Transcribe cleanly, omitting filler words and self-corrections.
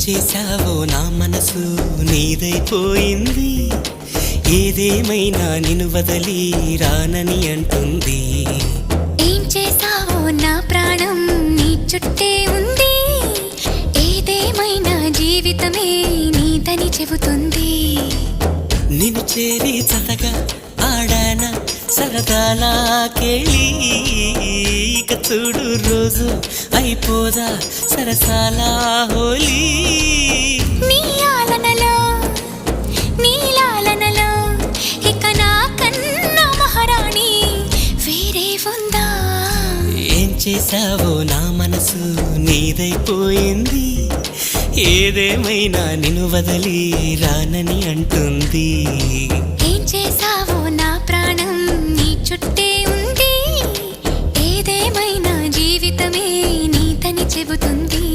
చేశావో నా మనసు నీదైపోయింది, ఏదేమైనా నిన్ను వదలి రానని అంటుంది. ఏం చేశావో నా ప్రాణం నీ చుట్టే ఉంది, ఏదేమైనా జీవితమే నీదని చెబుతుంది. నిన్ను చేరి చతగా ఆడాన సరదాలా కేళి, ఇక చూడు రోజు అయిపోదా సరసాల హోలీ. నీ ఆలనలో నీ లాలనలో ఇక నా కన్నా మహారాణి వేరే ఉందా? ఏం చేశావో నా మనసు నీదైపోయింది, ఏదేమైనా నిన్ను వదలి రానని అంటుంది. ఏం చేశావో నా ప్రాణం నీ చుట్టే ఉంది, ఏదేమైనా జీవితమే నీదని చెబుతుంది.